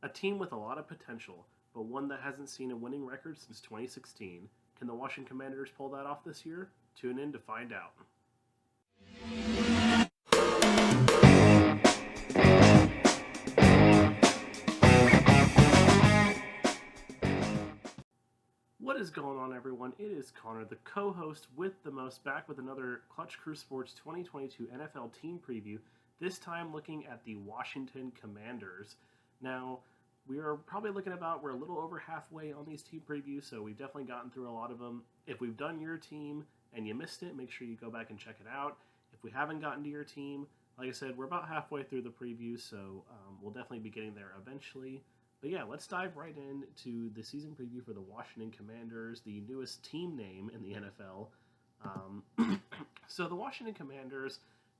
A team with a lot of potential, but one that hasn't seen a winning record since 2016. Can the Washington Commanders pull that off this year? Tune in to find out. What is going on, everyone? It is Connor, the co-host with the most, back with another Clutch Crew Sports 2022 NFL team preview, this time looking at the Washington Commanders. Now, we're a little over halfway on these team previews, so we've definitely gotten through a lot of them. If we've done your team and you missed it, make sure you go back and check it out. If we haven't gotten to your team, like I said, we're about halfway through the preview, so we'll definitely be getting there eventually. But yeah, let's dive right into the season preview for the Washington Commanders, the newest team name in the NFL. So the Washington Commanders,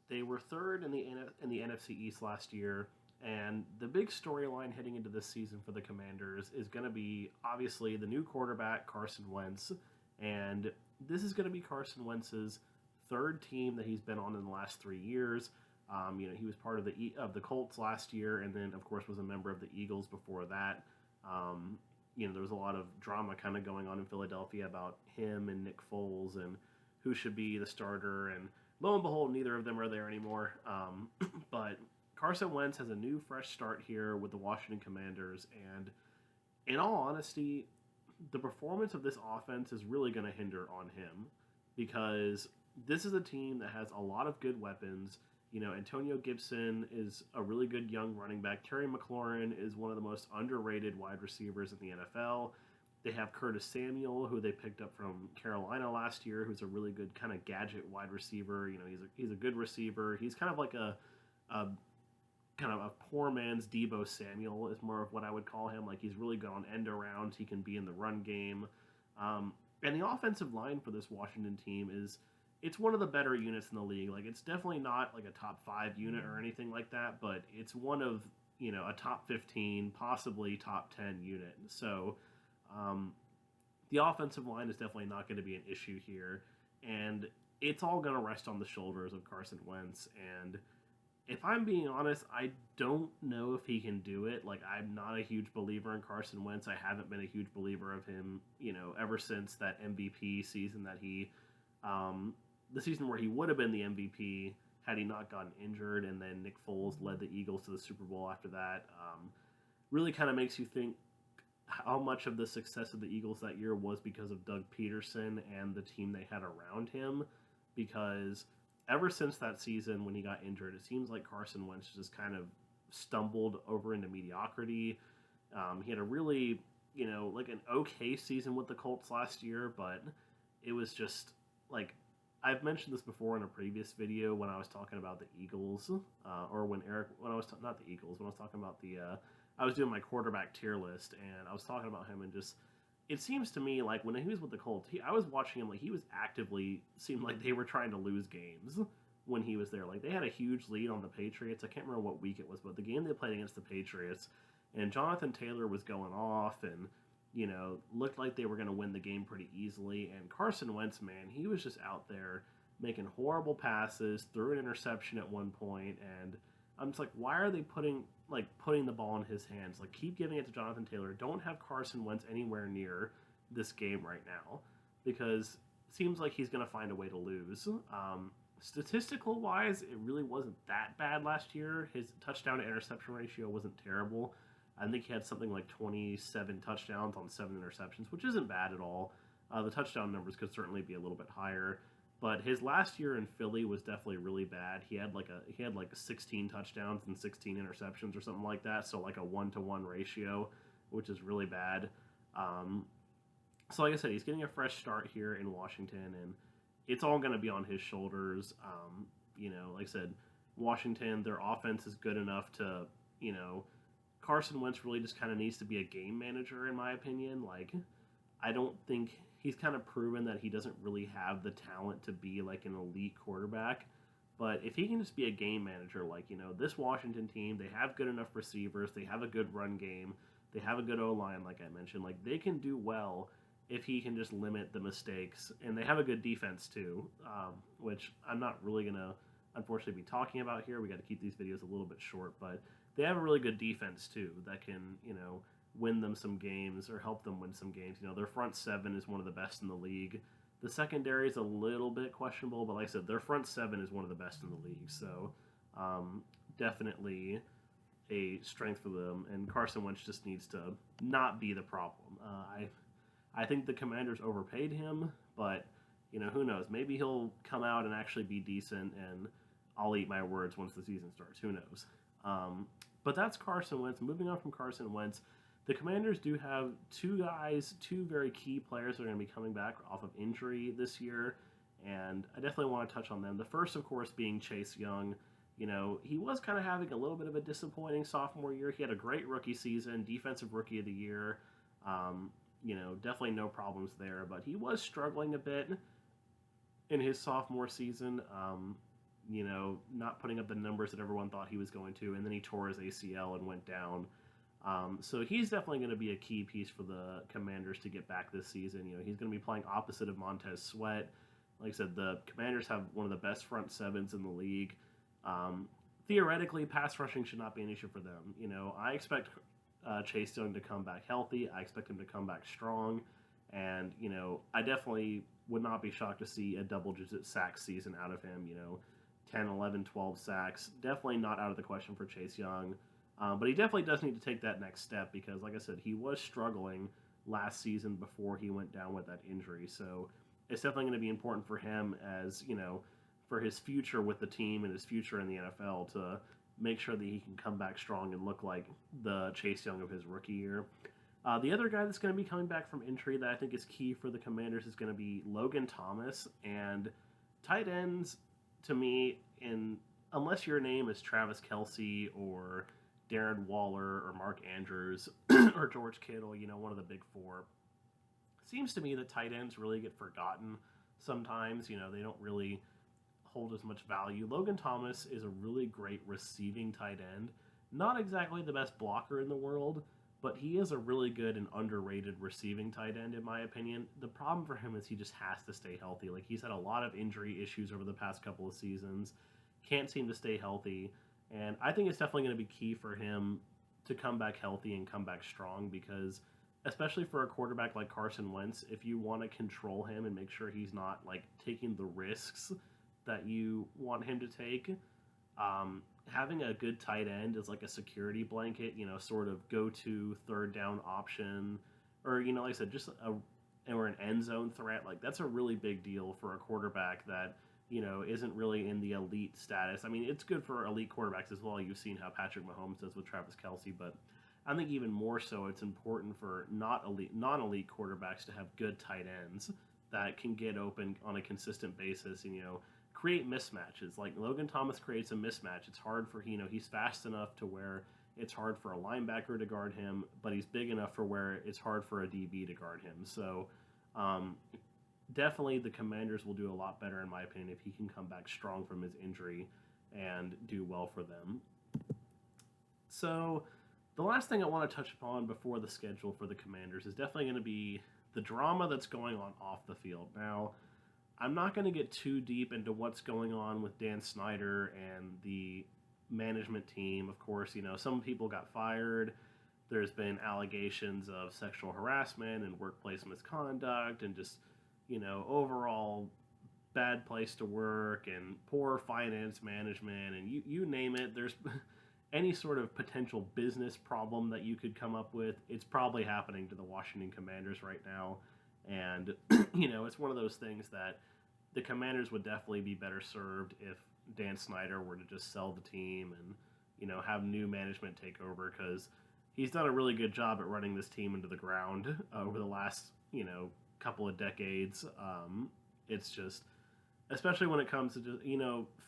they were third in the NFC East last year, and the big storyline heading into this season for the Commanders is going to be obviously the new quarterback, Carson Wentz, and this is going to be Carson Wentz's third team that he's been on in the last 3 years. He was part of the Colts last year, and then of course was a member of the Eagles before that. There was a lot of drama kind of going on in Philadelphia about him and Nick Foles and who should be the starter. And lo and behold, neither of them are there anymore. But Carson Wentz has a new, fresh start here with the Washington Commanders, and in all honesty, the performance of this offense is really going to hinder on him because this is a team that has a lot of good weapons. Antonio Gibson is a really good young running back. Terry McLaurin is one of the most underrated wide receivers in the NFL. They have Curtis Samuel, who they picked up from Carolina last year, who's a really good kind of gadget wide receiver. He's a good receiver. He's kind of like a poor man's Deebo Samuel is more of what I would call him. Like, he's really good on end arounds. He can be in the run game. And the offensive line for this Washington team it's one of the better units in the league. Like, it's definitely not like a top 5 unit or anything like that, but it's one of, a top 15, possibly top 10 unit. So the offensive line is definitely not going to be an issue here. And it's all going to rest on the shoulders of Carson Wentz. And if I'm being honest, I don't know if he can do it. Like, I'm not a huge believer in Carson Wentz. I haven't been a huge believer of him, ever since that MVP season that he the season where he would have been the MVP had he not gotten injured, and then Nick Foles led the Eagles to the Super Bowl after that. Really kind of makes you think how much of the success of the Eagles that year was because of Doug Peterson and the team they had around him, because ever since that season when he got injured, it seems like Carson Wentz just kind of stumbled over into mediocrity. He had a really, like an okay season with the Colts last year, but it was just like, I've mentioned this before in a previous video when I was talking about the Eagles, or when I was not the Eagles, when I was talking about I was doing my quarterback tier list, and I was talking about him, and just, it seems to me like when he was with the Colts, I was watching him, like, he was actively, seemed like they were trying to lose games when he was there. Like, they had a huge lead on the Patriots. I can't remember what week it was, but the game they played against the Patriots, and Jonathan Taylor was going off, and looked like they were going to win the game pretty easily. And Carson Wentz, man, he was just out there making horrible passes, threw an interception at one point, and I'm just like, why are they putting the ball in his hands? Like, keep giving it to Jonathan Taylor. Don't have Carson Wentz anywhere near this game right now, because it seems like he's going to find a way to lose. Statistical wise, it really wasn't that bad last year. His touchdown to interception ratio wasn't terrible. I think he had something like 27 touchdowns on 7 interceptions, which isn't bad at all. The touchdown numbers could certainly be a little bit higher, but his last year in Philly was definitely really bad. He had like 16 touchdowns and 16 interceptions or something like that, so like a 1-to-1 ratio, which is really bad. So like I said, he's getting a fresh start here in Washington, and it's all going to be on his shoulders. Like I said, Washington, their offense is good enough to, Carson Wentz really just kind of needs to be a game manager, in my opinion. Like, I don't think he's kind of proven that he doesn't really have the talent to be like an elite quarterback. But if he can just be a game manager, like, this Washington team, they have good enough receivers, they have a good run game, they have a good O-line, like I mentioned. Like, they can do well if he can just limit the mistakes. And they have a good defense, too, which I'm not really going to, unfortunately, be talking about here. We got to keep these videos a little bit short, but they have a really good defense too that can, win them some games or help them win some games. Their front seven is one of the best in the league. The secondary is a little bit questionable, but like I said, their front seven is one of the best in the league. So definitely a strength for them. And Carson Wentz just needs to not be the problem. I think the Commanders overpaid him, but who knows? Maybe he'll come out and actually be decent, and I'll eat my words once the season starts. Who knows? But that's Carson Wentz. Moving on from Carson Wentz, the Commanders do have two very key players that are going to be coming back off of injury this year, and I definitely want to touch on them. The first, of course, being Chase Young. He was kind of having a little bit of a disappointing sophomore year. He had a great rookie season, defensive rookie of the year. Definitely no problems there, but he was struggling a bit in his sophomore season. Not putting up the numbers that everyone thought he was going to, and then he tore his ACL and went down. So he's definitely going to be a key piece for the Commanders to get back this season. He's going to be playing opposite of Montez Sweat. Like I said, the Commanders have one of the best front sevens in the league. Theoretically, pass rushing should not be an issue for them. I expect Chase Young to come back healthy. I expect him to come back strong. And, I definitely would not be shocked to see a double-digit sack season out of him. 10, 11, 12 sacks. Definitely not out of the question for Chase Young. But he definitely does need to take that next step because, like I said, he was struggling last season before he went down with that injury. So it's definitely going to be important for him as, for his future with the team and his future in the NFL to make sure that he can come back strong and look like the Chase Young of his rookie year. The other guy that's going to be coming back from injury that I think is key for the Commanders is going to be Logan Thomas. And tight ends, to me, unless your name is Travis Kelce or Darren Waller or Mark Andrews or George Kittle, one of the big four, seems to me that tight ends really get forgotten sometimes. They don't really hold as much value. Logan Thomas is a really great receiving tight end. Not exactly the best blocker in the world, but he is a really good and underrated receiving tight end, in my opinion. The problem for him is he just has to stay healthy. Like, he's had a lot of injury issues over the past couple of seasons. Can't seem to stay healthy. And I think it's definitely going to be key for him to come back healthy and come back strong because, especially for a quarterback like Carson Wentz, if you want to control him and make sure he's not, taking the risks that you want him to take, having a good tight end is like a security blanket, sort of go-to third down option, or, like I said, just or an end zone threat. That's a really big deal for a quarterback that, isn't really in the elite status. I mean, it's good for elite quarterbacks as well. You've seen how Patrick Mahomes does with Travis Kelce, but I think even more so it's important for non-elite quarterbacks to have good tight ends that can get open on a consistent basis and, create mismatches. Like Logan Thomas creates a mismatch. It's hard for, he's fast enough to where it's hard for a linebacker to guard him, but he's big enough for where it's hard for a DB to guard him. So definitely the Commanders will do a lot better, in my opinion, if he can come back strong from his injury and do well for them. So the last thing I want to touch upon before the schedule for the Commanders is definitely going to be the drama that's going on off the field. Now, I'm not going to get too deep into what's going on with Dan Snyder and the management team. Of course, some people got fired. There's been allegations of sexual harassment and workplace misconduct and just, overall bad place to work and poor finance management and you name it. There's any sort of potential business problem that you could come up with. It's probably happening to the Washington Commanders right now. And, it's one of those things that the Commanders would definitely be better served if Dan Snyder were to just sell the team and, have new management take over because he's done a really good job at running this team into the ground over the last, couple of decades. It's just, especially when it comes to just,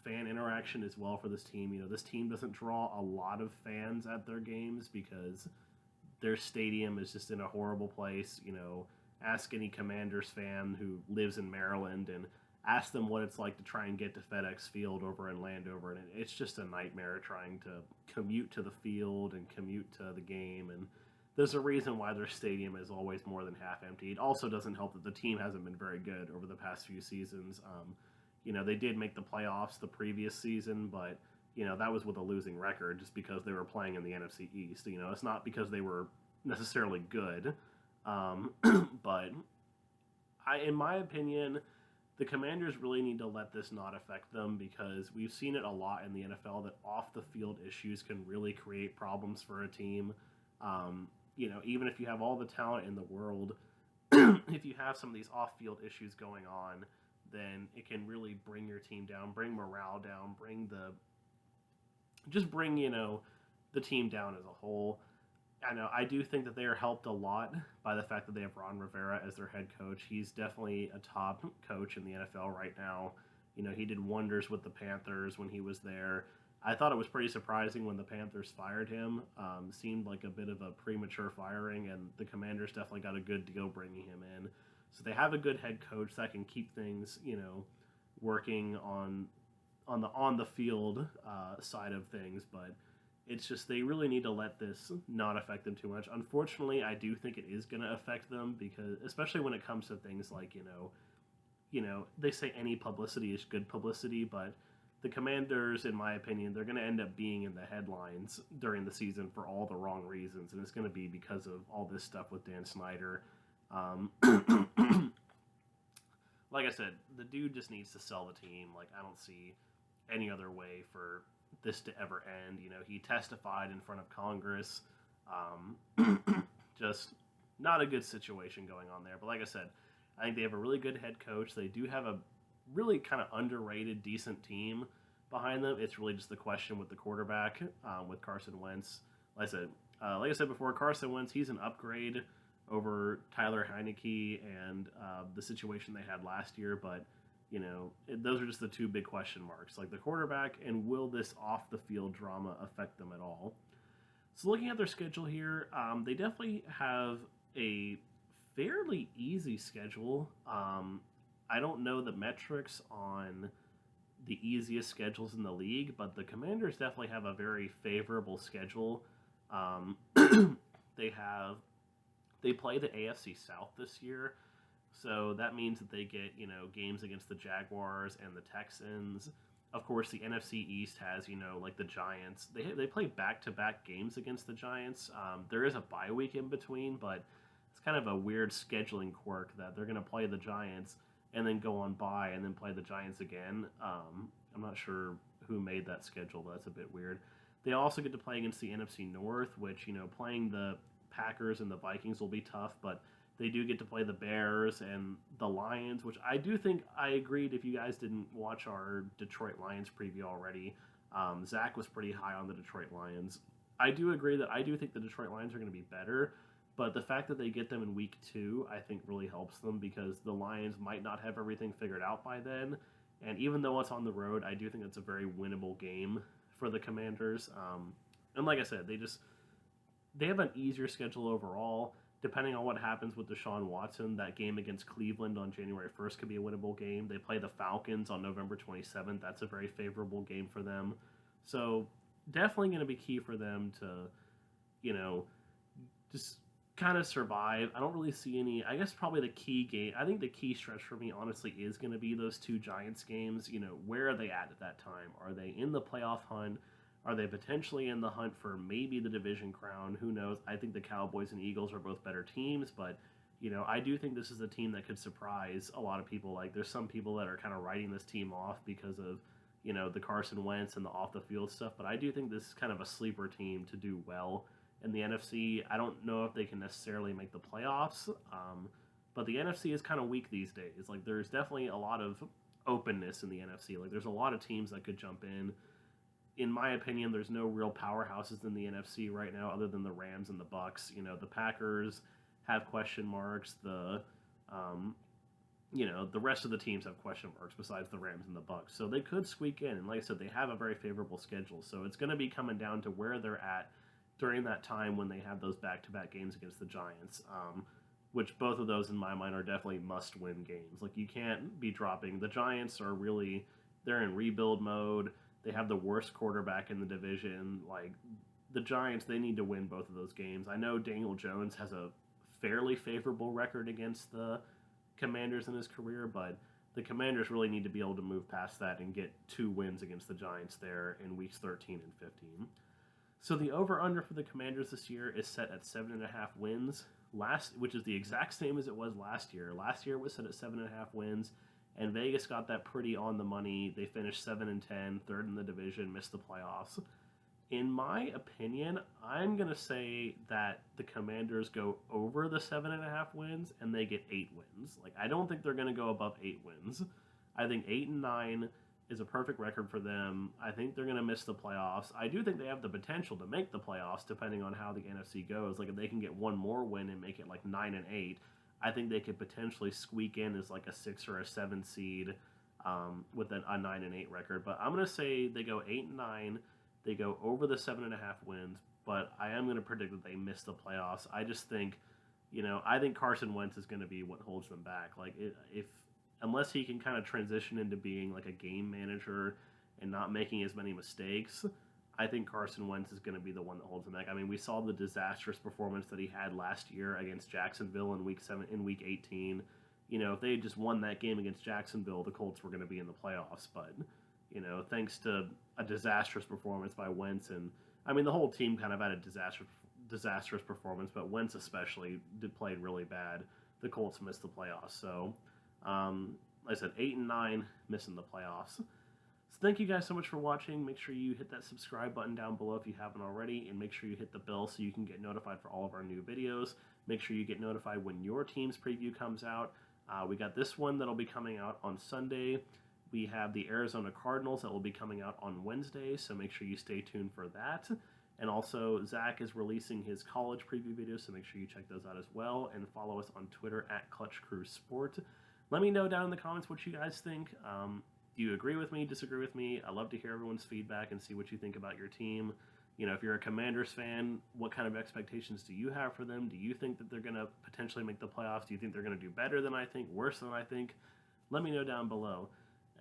fan interaction as well for this team. This team doesn't draw a lot of fans at their games because their stadium is just in a horrible place. Ask any Commanders fan who lives in Maryland and ask them what it's like to try and get to FedEx Field over in Landover, and it's just a nightmare trying to commute to the field and commute to the game, and there's a reason why their stadium is always more than half empty. It also doesn't help that the team hasn't been very good over the past few seasons. They did make the playoffs the previous season, but, that was with a losing record just because they were playing in the NFC East. It's not because they were necessarily good. But in my opinion, the Commanders really need to let this not affect them, because we've seen it a lot in the NFL that off-the-field issues can really create problems for a team. Even if you have all the talent in the world, if you have some of these off-field issues going on, then it can really bring your team down, bring morale down, bring the team down as a whole. I do think that they are helped a lot by the fact that they have Ron Rivera as their head coach. He's definitely a top coach in the NFL right now. He did wonders with the Panthers when he was there. I thought it was pretty surprising when the Panthers fired him. Seemed like a bit of a premature firing, and the Commanders definitely got a good deal bringing him in. So they have a good head coach that can keep things, working on the field side of things, but it's just they really need to let this not affect them too much. Unfortunately, I do think it is going to affect them, because especially when it comes to things like, they say any publicity is good publicity, but the Commanders, in my opinion, they're going to end up being in the headlines during the season for all the wrong reasons, and it's going to be because of all this stuff with Dan Snyder. Like I said, the dude just needs to sell the team. I don't see any other way for this to ever end. He testified in front of Congress. Just not a good situation going on there. But like I said, I think they have a really good head coach. They do have a really kind of underrated, decent team behind them. It's really just the question with the quarterback, with Carson Wentz. Like I said before, Carson Wentz, he's an upgrade over Tyler Heineke and the situation they had last year, but those are just the two big question marks, like the quarterback and will this off-the-field drama affect them at all. So looking at their schedule here, they definitely have a fairly easy schedule. I don't know the metrics on the easiest schedules in the league, but the Commanders definitely have a very favorable schedule. They play the AFC South this year, so that means that they get, games against the Jaguars and the Texans. Of course, the NFC East has, like the Giants. They play back-to-back games against the Giants. There is a bye week in between, but it's kind of a weird scheduling quirk that they're going to play the Giants and then go on bye and then play the Giants again. I'm not sure who made that schedule, but that's a bit weird. They also get to play against the NFC North, which, playing the Packers and the Vikings will be tough, but they do get to play the Bears and the Lions, which I do think I agreed. If you guys didn't watch our Detroit Lions preview already, Zach was pretty high on the Detroit Lions. I do agree that I do think the Detroit Lions are going to be better, but the fact that they get them in week 2, I think really helps them, because the Lions might not have everything figured out by then. And even though it's on the road, I do think it's a very winnable game for the Commanders. And like I said, they have an easier schedule overall. Depending on what happens with Deshaun Watson, that game against Cleveland on January 1st could be a winnable game. They play the Falcons on November 27th. That's a very favorable game for them. So definitely going to be key for them to, just kind of survive. I don't really see any. I guess probably the key game. I think the key stretch for me, honestly, is going to be those 2 Giants games. Where are they at that time? Are they in the playoff hunt? Are they potentially in the hunt for maybe the division crown? Who knows? I think the Cowboys and Eagles are both better teams, but, I do think this is a team that could surprise a lot of people. Like, there's some people that are kind of writing this team off because of, the Carson Wentz and the off-the-field stuff, but I do think this is kind of a sleeper team to do well in the NFC. I don't know if they can necessarily make the playoffs, but the NFC is kind of weak these days. Like, there's definitely a lot of openness in the NFC. Like, there's a lot of teams that could jump in. In my opinion, there's no real powerhouses in the NFC right now other than the Rams and the Bucks. The Packers have question marks. The rest of the teams have question marks besides the Rams and the Bucks. So they could squeak in. And like I said, they have a very favorable schedule. So it's going to be coming down to where they're at during that time when they have those back-to-back games against the Giants, which both of those, in my mind, are definitely must-win games. Like, you can't be dropping. The Giants are really, they're in rebuild mode. They have the worst quarterback in the division. Like, the Giants, they need to win both of those games. I know Daniel Jones has a fairly favorable record against the Commanders in his career, but The Commanders really need to be able to move past that and get 2 wins against the Giants there in weeks 13 and 15. So the over-under for the Commanders this year is set at 7.5 wins, which is the exact same as it was last year. Last year it was set at 7.5 wins, and Vegas got that pretty on the money. They finished 7-10, third in the division, missed the playoffs. In my opinion, I'm going to say that the Commanders go over the 7.5 wins and they get 8 wins. Like, I don't think they're going to go above 8 wins. I think 8-9 is a perfect record for them. I think they're going to miss the playoffs. I do think they have the potential to make the playoffs depending on how the NFC goes. Like, if they can get one more win and make it like 9-8, I think they could potentially squeak in as like a 6 or a 7 seed with a 9-8 record. But I'm going to say they go 8-9. They go over the 7.5 wins, but I am going to predict that they miss the playoffs. I just think, I think Carson Wentz is going to be what holds them back. Like, unless he can kind of transition into being like a game manager and not making as many mistakes, I think Carson Wentz is going to be the one that holds them back. I mean, we saw the disastrous performance that he had last year against Jacksonville in week 18. If they had just won that game against Jacksonville, the Colts were going to be in the playoffs, but thanks to a disastrous performance by Wentz, and I mean the whole team kind of had a disastrous performance, but Wentz especially played really bad. The Colts missed the playoffs, so like I said, 8-9, missing the playoffs. So thank you guys so much for watching. Make sure you hit that subscribe button down below if you haven't already, and make sure you hit the bell so you can get notified for all of our new videos. Make sure you get notified when your team's preview comes out. We got this one that'll be coming out on Sunday. We have the Arizona Cardinals that will be coming out on Wednesday, so make sure you stay tuned for that. And also, Zach is releasing his college preview videos, so make sure you check those out as well. And follow us on Twitter at clutchcrewsports. Let me know down in the comments what you guys think. Do you agree with me, disagree with me? I love to hear everyone's feedback and see what you think about your team. If you're a Commanders fan, what kind of expectations do you have for them? Do you think that they're going to potentially make the playoffs? Do you think they're going to do better than I think, worse than I think? Let me know down below.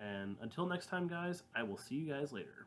And until next time, guys, I will see you guys later.